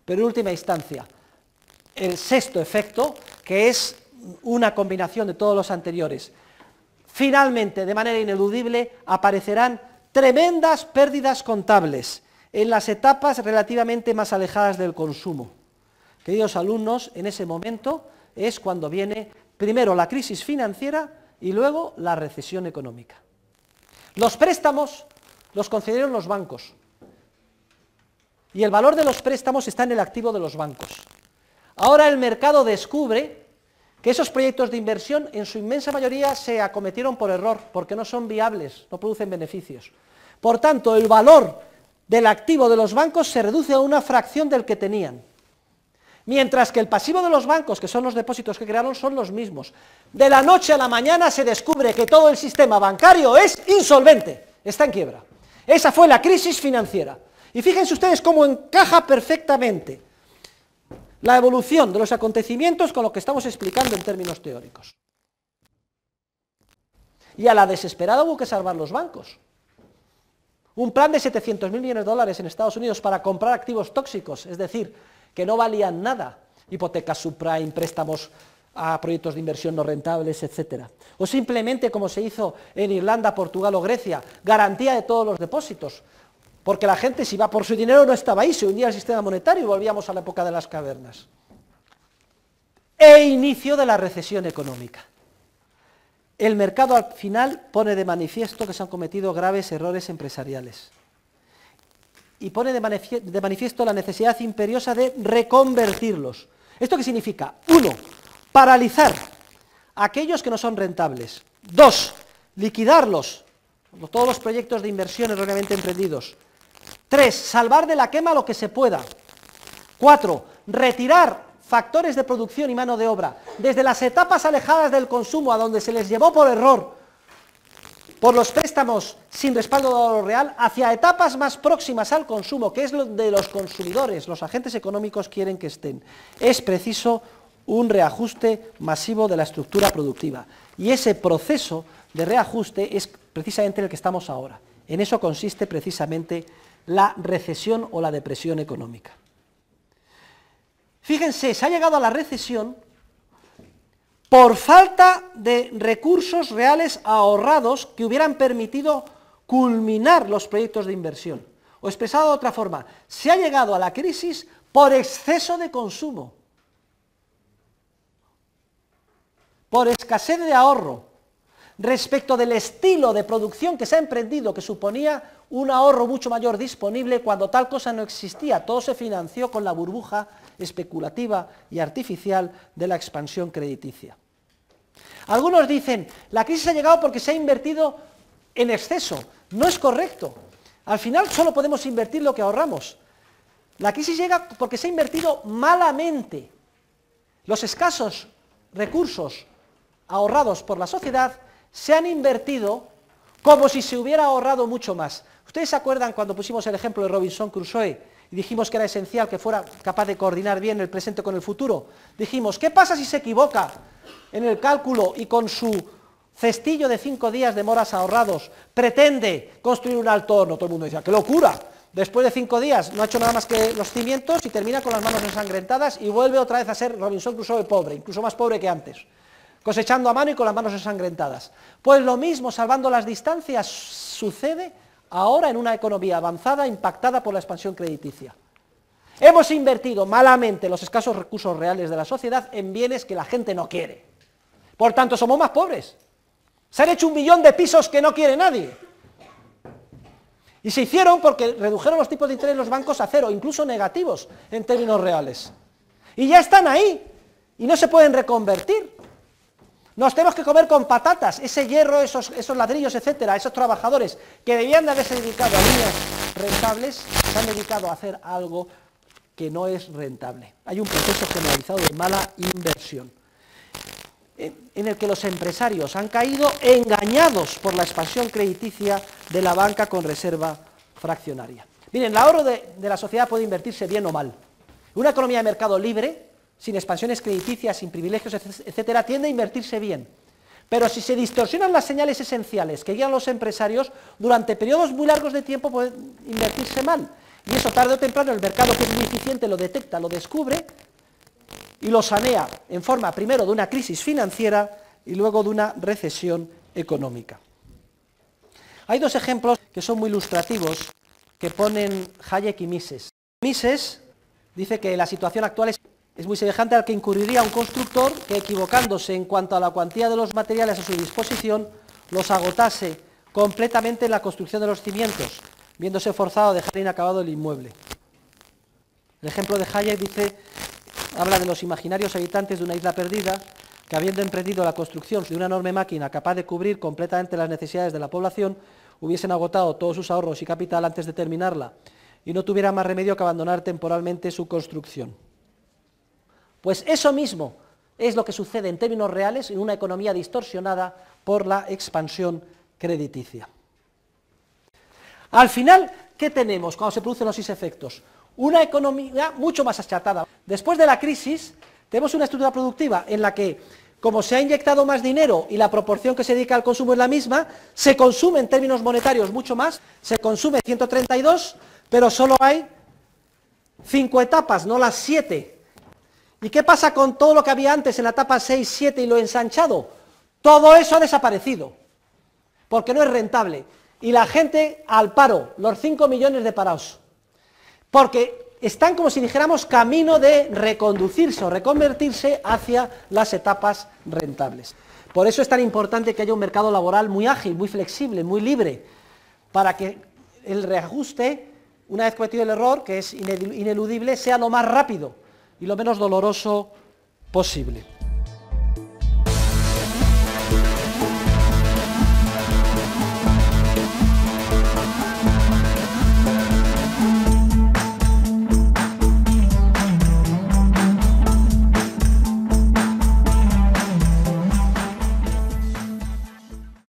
pero en última instancia, el sexto efecto, que es una combinación de todos los anteriores. Finalmente, de manera ineludible, aparecerán tremendas pérdidas contables en las etapas relativamente más alejadas del consumo. Queridos alumnos, en ese momento es cuando viene primero la crisis financiera y luego la recesión económica. Los préstamos los concedieron los bancos y el valor de los préstamos está en el activo de los bancos. Ahora el mercado descubre que esos proyectos de inversión en su inmensa mayoría se acometieron por error, porque no son viables, no producen beneficios. Por tanto, el valor del activo de los bancos se reduce a una fracción del que tenían, mientras que el pasivo de los bancos, que son los depósitos que crearon, son los mismos. De la noche a la mañana se descubre que todo el sistema bancario es insolvente, está en quiebra. Esa fue la crisis financiera. Y fíjense ustedes cómo encaja perfectamente la evolución de los acontecimientos con lo que estamos explicando en términos teóricos. Y a la desesperada hubo que salvar los bancos. Un plan de 700.000 millones de dólares en Estados Unidos para comprar activos tóxicos, es decir, que no valían nada, hipotecas subprime, préstamos a proyectos de inversión no rentables, etc. O simplemente, como se hizo en Irlanda, Portugal o Grecia, garantía de todos los depósitos, porque la gente, si iba por su dinero, no estaba ahí, se hundía el sistema monetario y volvíamos a la época de las cavernas. E inicio de la recesión económica. El mercado al final pone de manifiesto que se han cometido graves errores empresariales y pone de manifiesto la necesidad imperiosa de reconvertirlos. ¿Esto qué significa? 1. Paralizar a aquellos que no son rentables. 2. Liquidarlos, todos los proyectos de inversión erróneamente emprendidos. 3. Salvar de la quema lo que se pueda. 4. Retirar factores de producción y mano de obra desde las etapas alejadas del consumo a donde se les llevó por error por los préstamos sin respaldo de valor real hacia etapas más próximas al consumo, que es lo de los consumidores, los agentes económicos quieren que estén. Es preciso un reajuste masivo de la estructura productiva y ese proceso de reajuste es precisamente en el que estamos ahora. En eso consiste precisamente la recesión o la depresión económica. Fíjense, se ha llegado a la recesión por falta de recursos reales ahorrados que hubieran permitido culminar los proyectos de inversión. O expresado de otra forma, se ha llegado a la crisis por exceso de consumo, por escasez de ahorro, respecto del estilo de producción que se ha emprendido, que suponía un ahorro mucho mayor disponible cuando tal cosa no existía. Todo se financió con la burbuja especulativa y artificial de la expansión crediticia. Algunos dicen, la crisis ha llegado porque se ha invertido en exceso. No es correcto. Al final solo podemos invertir lo que ahorramos. La crisis llega porque se ha invertido malamente. Los escasos recursos ahorrados por la sociedad se han invertido como si se hubiera ahorrado mucho más. ¿Ustedes se acuerdan cuando pusimos el ejemplo de Robinson Crusoe y dijimos que era esencial que fuera capaz de coordinar bien el presente con el futuro? Dijimos, ¿qué pasa si se equivoca en el cálculo y con su cestillo de 5 días de moras ahorrados pretende construir un alto horno? Todo el mundo decía, ¡qué locura! Después de 5 días no ha hecho nada más que los cimientos y termina con las manos ensangrentadas y vuelve otra vez a ser Robinson Crusoe pobre, incluso más pobre que antes, cosechando a mano y con las manos ensangrentadas. Pues lo mismo, salvando las distancias, sucede ahora en una economía avanzada impactada por la expansión crediticia. Hemos invertido malamente los escasos recursos reales de la sociedad en bienes que la gente no quiere. Por tanto, somos más pobres. Se han hecho 1 millón de pisos que no quiere nadie. Y se hicieron porque redujeron los tipos de interés en los bancos a 0, incluso negativos en términos reales. Y ya están ahí y no se pueden reconvertir. Nos tenemos que comer con patatas, ese hierro, esos ladrillos, etcétera, esos trabajadores que debían de haberse dedicado a líneas rentables, se han dedicado a hacer algo que no es rentable. Hay un proceso generalizado de mala inversión, en el que los empresarios han caído engañados por la expansión crediticia de la banca con reserva fraccionaria. Miren, el ahorro de la sociedad puede invertirse bien o mal. Una economía de mercado libre, sin expansiones crediticias, sin privilegios, etcétera, tiende a invertirse bien. Pero si se distorsionan las señales esenciales que guían a los empresarios, durante periodos muy largos de tiempo puede invertirse mal. Y eso tarde o temprano el mercado, que es muy eficiente, lo detecta, lo descubre y lo sanea en forma primero de una crisis financiera y luego de una recesión económica. Hay dos ejemplos que son muy ilustrativos que ponen Hayek y Mises. Mises dice que la situación actual es muy semejante al que incurriría un constructor que, equivocándose en cuanto a la cuantía de los materiales a su disposición, los agotase completamente en la construcción de los cimientos, viéndose forzado a dejar inacabado el inmueble. El ejemplo de Hayek habla de los imaginarios habitantes de una isla perdida que, habiendo emprendido la construcción de una enorme máquina capaz de cubrir completamente las necesidades de la población, hubiesen agotado todos sus ahorros y capital antes de terminarla y no tuviera más remedio que abandonar temporalmente su construcción. Pues eso mismo es lo que sucede en términos reales en una economía distorsionada por la expansión crediticia. Al final, ¿qué tenemos cuando se producen los efectos? Una economía mucho más achatada. Después de la crisis, tenemos una estructura productiva en la que, como se ha inyectado más dinero y la proporción que se dedica al consumo es la misma, se consume en términos monetarios mucho más, se consume 132, pero solo hay 5 etapas, no las 7. ¿Y qué pasa con todo lo que había antes en la etapa 6, 7 y lo ensanchado? Todo eso ha desaparecido, porque no es rentable. Y la gente al paro, los 5 millones de parados, porque están, como si dijéramos, camino de reconducirse o reconvertirse hacia las etapas rentables. Por eso es tan importante que haya un mercado laboral muy ágil, muy flexible, muy libre, para que el reajuste, una vez cometido el error, que es ineludible, sea lo más rápido y lo menos doloroso posible.